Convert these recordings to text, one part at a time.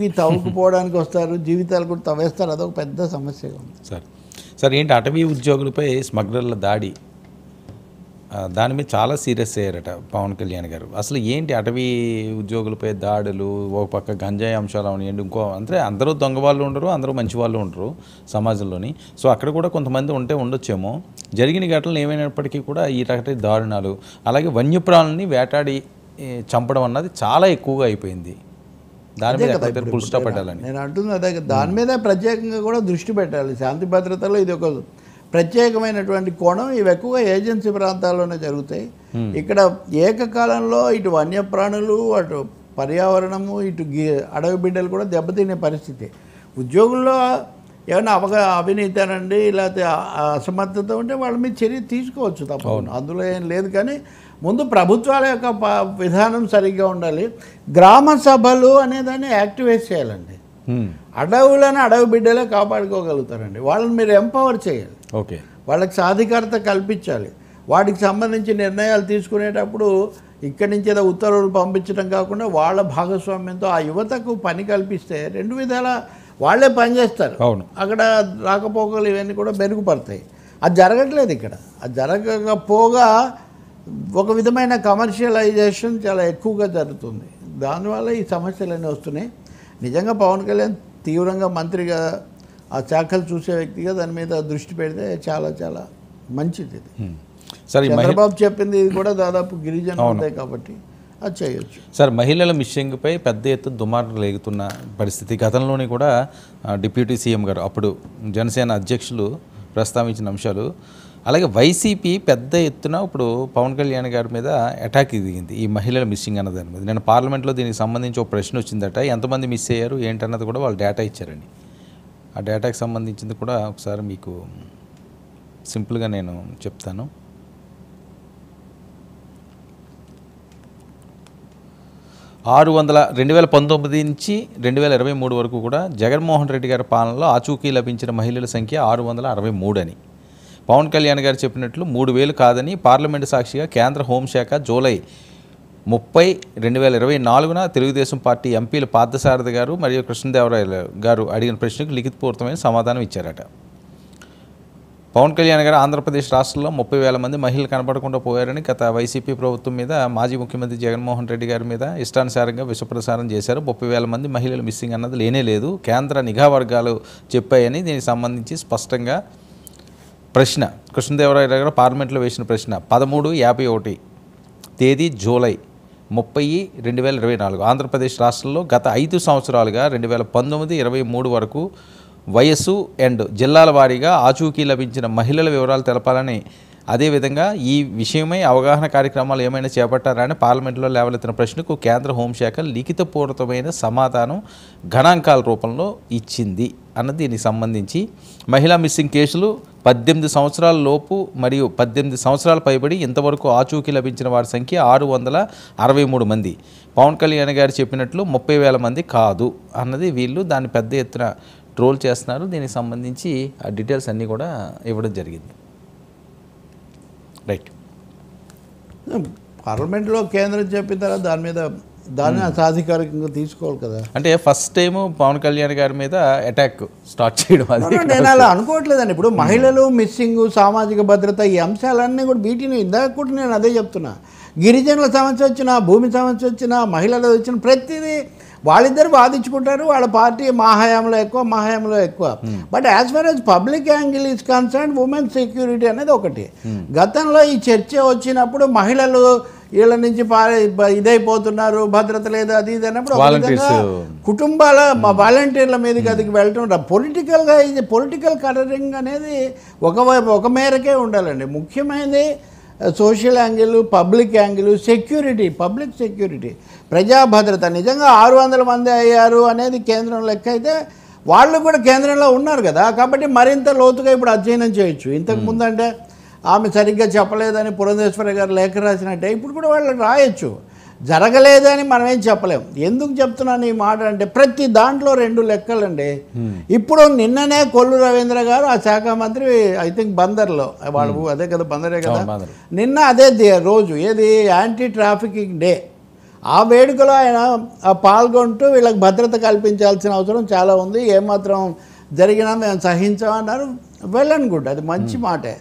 ఇవి తవ్వుకుపోవడానికి వస్తారు, జీవితాలు కూడా తవ్వేస్తారు. అదొక పెద్ద సమస్యగా ఉంది సార్. ఏంటి అటవీ ఉద్యోగులపై స్మగ్లర్ల దాడి, దాని మీద చాలా సీరియస్ అయ్యారట పవన్ కళ్యాణ్ గారు. అసలు ఏంటి అటవీ ఉద్యోగులపై దాడులు, ఒక పక్క గంజాయి అంశాలు అవనివ్వండి, ఇంకో అంటే అందరూ దొంగ వాళ్ళు ఉండరు, అందరూ మంచి వాళ్ళు ఉండరు సమాజంలోని. సో అక్కడ కూడా కొంతమంది ఉండొచ్చేమో. జరిగిన ఘటనలు ఏమైనప్పటికీ కూడా ఈ రకమైన దారుణాలు, అలాగే వన్యప్రాణుల్ని వేటాడి చంపడం అన్నది చాలా ఎక్కువగా అయిపోయింది. దాని మీద ఫుల్ స్టాప్ పెట్టాలని నేను అంటుంది. అదే దాని మీద ప్రత్యేకంగా కూడా దృష్టి పెట్టాలి. శాంతి భద్రతలో ఇది ఒక ప్రత్యేకమైనటువంటి కోణం. ఇవి ఎక్కువగా ఏజెన్సీ ప్రాంతాల్లోనే జరుగుతాయి. ఇక్కడ ఏకకాలంలో ఇటు వన్యప్రాణులు, అటు పర్యావరణము, ఇటు అడవి బిడ్డలు కూడా దెబ్బతినే పరిస్థితి. ఉద్యోగుల్లో ఏమైనా అవినీతి అనండి, లేకపోతే అసమర్థత ఉంటే వాళ్ళ మీద చర్య తీసుకోవచ్చు తప్పకుండా, అందులో ఏం లేదు. కానీ ముందు ప్రభుత్వాల యొక్క విధానం సరిగ్గా ఉండాలి. గ్రామ సభలు అనేదాన్ని యాక్టివేట్ చేయాలండి. అడవులను అడవి బిడ్డలే కాపాడుకోగలుగుతారండి. వాళ్ళని మీరు ఎంపవర్ చేయాలి. ఓకే, వాళ్ళకి సాధికారత కల్పించాలి. వాటికి సంబంధించి నిర్ణయాలు తీసుకునేటప్పుడు ఇక్కడి నుంచి ఏదో ఉత్తర్వులు పంపించడం కాకుండా వాళ్ళ భాగస్వామ్యంతో ఆ యువతకు పని కల్పిస్తే రెండు విధాల వాళ్ళే పనిచేస్తారు. అక్కడ రాకపోకలు ఇవన్నీ కూడా మెరుగుపడతాయి. అది జరగట్లేదు ఇక్కడ. అది జరగకపోగా ఒక విధమైన కమర్షియలైజేషన్ చాలా ఎక్కువగా జరుగుతుంది. దానివల్ల ఈ సమస్యలన్నీ వస్తున్నాయి. నిజంగా పవన్ కళ్యాణ్ తీవ్రంగా మంత్రిగా ఆ శాఖలు చూసే వ్యక్తిగా దాని మీద దృష్టి పెడితే చాలా చాలా మంచిది. ఇది చంద్రబాబు చెప్పింది ఇది కూడా దాదాపు గిరిజన ఉంటాయి కాబట్టి అది చేయొచ్చు. సార్, మహిళల మిస్సింగ్పై పెద్ద ఎత్తున దుమారం లేగుతున్న పరిస్థితి. గతంలోని కూడా డిప్యూటీ సీఎం గారు, అప్పుడు జనసేన అధ్యక్షులు ప్రస్తావించిన అంశాలు. అలాగే వైసీపీ పెద్ద ఎత్తున ఇప్పుడు పవన్ కళ్యాణ్ గారి మీద అటాక్ దిగింది ఈ మహిళల మిస్సింగ్ అన్న దాని మీద. నేను పార్లమెంట్లో దీనికి సంబంధించి ఒక ప్రశ్న వచ్చిందట, ఎంతమంది మిస్ అయ్యారు ఏంటన్నది కూడా వాళ్ళు డేటా ఇచ్చారండి. ఆ డేటాకి సంబంధించింది కూడా ఒకసారి మీకు సింపుల్గా నేను చెప్తాను. ఆరు 2019 నుంచి 2023 వరకు కూడా జగన్మోహన్ రెడ్డి గారి పాలనలో ఆచూకీ లభించిన మహిళల సంఖ్య 663 అని పవన్ కళ్యాణ్ గారు చెప్పినట్లు 3000 కాదని పార్లమెంటు సాక్షిగా కేంద్ర హోంశాఖ జూలై 30, 2024 తెలుగుదేశం పార్టీ ఎంపీలు పార్థసారథి గారు మరియు కృష్ణదేవరాయలు గారు అడిగిన ప్రశ్నకు లిఖితపూర్వకమైన సమాధానం ఇచ్చారట. పవన్ కళ్యాణ్ గారు ఆంధ్రప్రదేశ్ రాష్ట్రంలో 30,000 మంది మహిళలు కనపడకుండా పోయారని గత వైసీపీ ప్రభుత్వం మీద మాజీ ముఖ్యమంత్రి జగన్మోహన్ రెడ్డి గారి మీద ఇష్టానుసారంగా విషప్రసారం చేశారు. 30,000 మంది మహిళలు మిస్సింగ్ అన్నది లేనే లేదు, కేంద్ర నిఘా వర్గాలు చెప్పాయని దీనికి సంబంధించి స్పష్టంగా ప్రశ్న కృష్ణదేవరాయ గారు పార్లమెంట్లో వేసిన ప్రశ్న 13/51 తేదీ జూలై 30, 2024 ఆంధ్రప్రదేశ్ రాష్ట్రంలో గత 5 సంవత్సరాలుగా 2019, 23 వరకు వయస్సు అండ్ జిల్లాల వారీగా ఆచూకీ లభించిన మహిళల వివరాలు తెలపాలని, అదేవిధంగా ఈ విషయమై అవగాహన కార్యక్రమాలు ఏమైనా చేపట్టారని పార్లమెంట్లో లేవనెత్తిన ప్రశ్నకు కేంద్ర హోంశాఖ లిఖితపూర్వకమైన సమాధానం గణాంకాల రూపంలో ఇచ్చింది అన్నది. దీనికి సంబంధించి మహిళా మిస్సింగ్ కేసులు 18 సంవత్సరాల లోపు మరియు 18 సంవత్సరాల పైబడి ఇంతవరకు ఆచూకీ లభించిన వారి సంఖ్య 663 మంది. పవన్ కళ్యాణ్ గారు చెప్పినట్లు 30,000 మంది కాదు అన్నది. వీళ్ళు దాన్ని పెద్ద ఎత్తున ట్రోల్ చేస్తున్నారు. దీనికి సంబంధించి ఆ డీటెయిల్స్ అన్నీ కూడా ఇవ్వడం జరిగింది. రైట్, పార్లమెంట్లో కేంద్రం చెప్పిన తర్వాత దాన్ని అసాధికారికంగా తీసుకోవాలి కదా. అంటే ఫస్ట్ టైం పవన్ కళ్యాణ్ గారి మీద అటాక్ స్టార్ట్ చేయడం అది నేను అలా అనుకోవట్లేదండి. ఇప్పుడు మహిళలు మిస్సింగ్, సామాజిక భద్రత, ఈ అంశాలన్నీ కూడా వీటిని ఇందాక కూడా నేను అదే చెప్తున్నా. గిరిజనుల సమస్య వచ్చినా, భూమి సమస్య వచ్చినా, మహిళలు వచ్చిన ప్రతిదీ వాళ్ళిద్దరు వాదించుకుంటారు. వాళ్ళ పార్టీ మా హయాంలో ఎక్కువ. But as far as public angle is concern, women security అనేది ఒకటి. గతంలో ఈ చర్చ వచ్చినప్పుడు మహిళలు వీళ్ళ నుంచి ఇదైపోతున్నారు, భద్రత లేదు, అది ఇది అన్నప్పుడు కుటుంబాల వాలంటీర్ల మీదకి అదికి వెళ్ళటం పొలిటికల్గా, ఇది పొలిటికల్ కలరింగ్ అనేది ఒక మేరకే ఉండాలండి. ముఖ్యమైనది social angle, public angle, security, public security, ప్రజా భద్రత. నిజంగా 600 మంది అయ్యారు అనేది కేంద్రం లెక్క అయితే వాళ్ళు కూడా కేంద్రంలో ఉన్నారు కదా, కాబట్టి మరింత లోతుగా ఇప్పుడు అధ్యయనం చేయొచ్చు. ఇంతకుముందు అంటే ఆమె సరిగ్గా చెప్పలేదని పురంధేశ్వరి గారు లేఖ రాసినట్టే ఇప్పుడు కూడా వాళ్ళు రాయొచ్చు. జరగలేదని మనం ఏం చెప్పలేం. ఎందుకు చెప్తున్నాను ఈ మాట అంటే ప్రతి దాంట్లో 2 లెక్కలండి. ఇప్పుడు నిన్ననే కొల్లు రవీంద్ర గారు ఆ శాఖ మంత్రి, ఐ థింక్ బందర్లో, వాళ్ళు అదే కదా బందరే కదా, నిన్న అదే రోజు ఏది యాంటీ ట్రాఫికింగ్ డే, ఆ వేడుకలో ఆయన పాల్గొంటూ వీళ్ళకి భద్రత కల్పించాల్సిన అవసరం చాలా ఉంది, ఏమాత్రం జరిగినా మేము సహించామన్నారు. వెల్ అండ్ గుడ్, అది మంచి మాటే.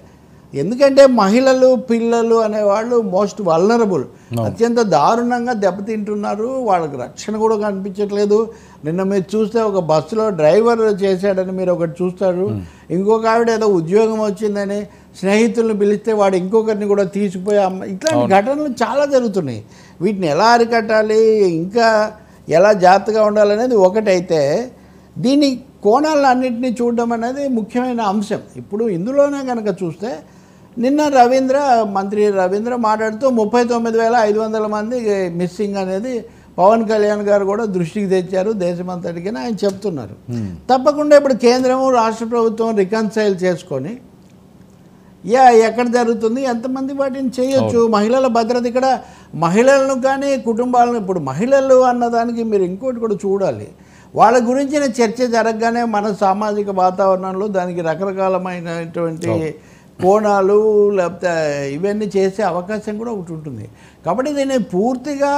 ఎందుకంటే మహిళలు పిల్లలు అనేవాళ్ళు మోస్ట్ వల్నరబుల్, అత్యంత దారుణంగా దెబ్బతింటున్నారు. వాళ్ళకి రక్షణ కూడా కనిపించట్లేదు. నిన్న మీరు చూస్తే ఒక బస్సులో డ్రైవర్ చేశాడని మీరు ఒకటి చూస్తారు, ఇంకొక ఆవిడ ఏదో ఉద్యోగం వచ్చిందని స్నేహితులను పిలిస్తే వాడు ఇంకొకరిని కూడా తీసుకుపోయి ఇట్లాంటి ఘటనలు చాలా జరుగుతున్నాయి. వీటిని ఎలా అరికట్టాలి, ఇంకా ఎలా జాగ్రత్తగా ఉండాలనేది ఒకటైతే, దీని కోణాలన్నింటినీ చూడడం అనేది ముఖ్యమైన అంశం. ఇప్పుడు ఇందులోనే కనుక చూస్తే నిన్న మంత్రి రవీంద్ర మాట్లాడుతూ 39,500 మంది మిస్సింగ్ అనేది పవన్ కళ్యాణ్ గారు కూడా దృష్టికి తెచ్చారు దేశమంతటికి ఆయన చెప్తున్నారు. తప్పకుండా ఇప్పుడు కేంద్రము రాష్ట్ర ప్రభుత్వం రికన్సైల్ చేసుకొని ఎక్కడ జరుగుతుంది, ఎంతమంది వాటిని చేయొచ్చు, మహిళల భద్రత, ఇక్కడ మహిళలను కానీ కుటుంబాలను, ఇప్పుడు మహిళలు అన్నదానికి మీరు ఇంకోటి కూడా చూడాలి. వాళ్ళ గురించిన చర్చ జరగగానే మన సామాజిక వాతావరణంలో దానికి రకరకాలమైనటువంటి కోణాలు లేకపోతే ఇవన్నీ చేసే అవకాశం కూడా ఒకటి ఉంటుంది. కాబట్టి దీన్ని పూర్తిగా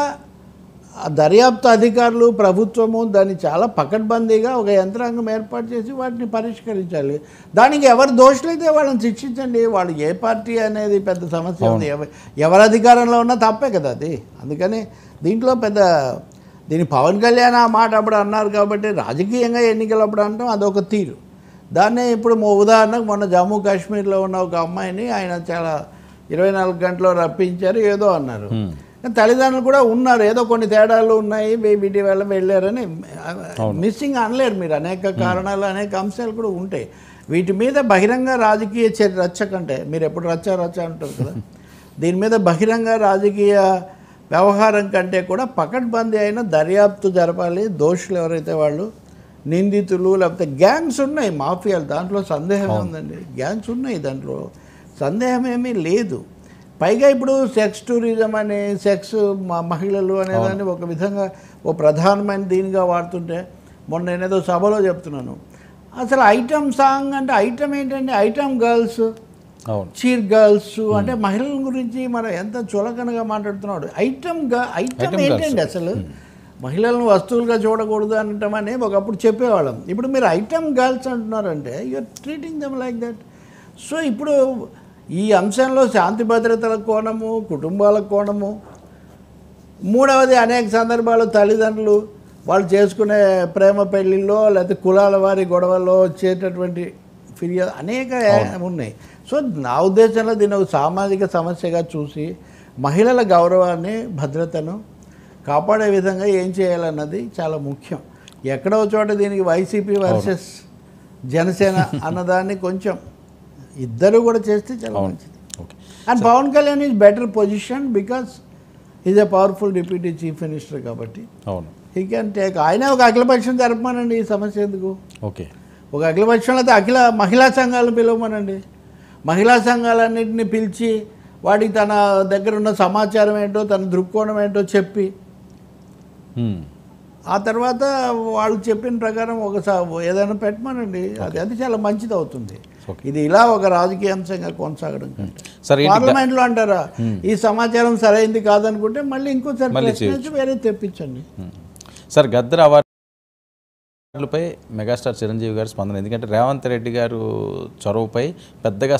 దర్యాప్తు అధికారులు ప్రభుత్వము దాన్ని చాలా పకడ్బందీగా ఒక యంత్రాంగం ఏర్పాటు చేసి వాటిని పరిష్కరించాలి. దానికి ఎవరు దోషులైతే వాళ్ళని శిక్షించండి. వాళ్ళు ఏ పార్టీ అనేది పెద్ద సమస్య ఉంది, ఎవరు అధికారంలో ఉన్నా తప్పే కదా అది. అందుకని దీంట్లో దీని పవన్ కళ్యాణ్ ఆ మాట అప్పుడు అన్నారు కాబట్టి రాజకీయంగా ఎన్నికలప్పుడు అంటాం అదొక తీరు. దాన్నే ఇప్పుడు ఉదాహరణకు మొన్న జమ్మూ కాశ్మీర్లో ఉన్న ఒక అమ్మాయిని ఆయన చాలా 24 గంటల్లో రప్పించారు ఏదో అన్నారు. తల్లిదండ్రులు కూడా ఉన్నారు, ఏదో కొన్ని తేడాలు ఉన్నాయి, వీటి వల్ల వెళ్ళారని మిస్సింగ్ అనలేరు మీరు. అనేక కారణాలు అనేక అంశాలు కూడా ఉంటాయి. వీటి మీద బహిరంగ రాజకీయ రచ్చ కంటే, మీరు ఎప్పుడు రచ్చ అంటారు కదా, దీని మీద బహిరంగ రాజకీయ వ్యవహారం కంటే కూడా పకడ్బందీ అయిన దర్యాప్తు జరపాలి. దోషులు ఎవరైతే వాళ్ళు నిందితులు లేకపోతే గ్యాంగ్స్ ఉన్నాయి, మాఫియాలు, దాంట్లో సందేహం ఉందండి, గ్యాంగ్స్ ఉన్నాయి, దాంట్లో సందేహం ఏమీ లేదు. పైగా ఇప్పుడు సెక్స్ టూరిజం అని, సెక్స్ మహిళలు అనేదాన్ని ఒక విధంగా ఓ ప్రధానమైన దీనిగా వాడుతుంటే, మొన్న నేనేదో సభలో చెప్తున్నాను, అసలు ఐటమ్ సాంగ్ అంటే ఐటమ్ ఏంటండి, ఐటమ్ గర్ల్స్, చీర్ గర్ల్స్ అంటే మహిళల గురించి మనం ఎంత చులకనగా మాట్లాడుతున్నాడు. ఐటమ్ ఏంటండి అసలు, మహిళలను వస్తువులుగా చూడకూడదు అనటమని ఒకప్పుడు చెప్పేవాళ్ళం. ఇప్పుడు మీరు ఐటమ్ గర్ల్స్ అంటున్నారంటే you're treating them like that. So ఇప్పుడు ఈ అంశంలో శాంతి భద్రతల కోణము, కుటుంబాల కోణము, మూడవది అనేక సందర్భాలు తల్లిదండ్రులు వాళ్ళు చేసుకునే ప్రేమ పెళ్ళిళ్ళలో లేకపోతే కులాల వారి గొడవల్లో వచ్చేటటువంటి ఫిర్యాదు అనేక ఉన్నాయి. సో నా ఉద్దేశంలో దీన్ని ఒక సామాజిక సమస్యగా చూసి మహిళల గౌరవాన్ని భద్రతను కాపాడే విధంగా ఏం చేయాలన్నది చాలా ముఖ్యం. ఎక్కడో చోట దీనికి వైసీపీ వర్సెస్ జనసేన అన్నదాన్ని కొంచెం ఇద్దరు కూడా చేస్తే చాలా మంచిది. And Pawan Kalyan is better position because is a powerful deputy chief minister కాబట్టి హీ క్యాన్ టేక్. ఆయన ఒక అఖిలపక్షం జరపమనండి, ఈ సమస్య ఎందుకు. ఒక అఖిలపక్షంలో అయితే అఖిల మహిళా సంఘాలను పిలవమనండి, మహిళా సంఘాలన్నింటినీ పిలిచి వాడికి తన దగ్గర ఉన్న సమాచారం ఏంటో తన దృక్కోణం ఏంటో చెప్పి ఆ తర్వాత వాళ్ళు చెప్పిన ప్రకారం ఏదైనా పెట్టమనండి, అది చాలా మంచిది అవుతుంది. ఇది ఇలా ఒక రాజకీయ అంశంగా కొనసాగడం కంటే పార్లమెంట్లో అంటారా ఈ సమాచారం సరైంది కాదనుకుంటే మళ్ళీ ఇంకోసారి ప్రశ్నించి వేరే తెప్పించండి. సార్ గద్దర్ అవార్డులపై మెగాస్టార్ చిరంజీవి గారి స్పందన, ఎందుకంటే రేవంత్ రెడ్డి గారు చొరవపై పెద్దగా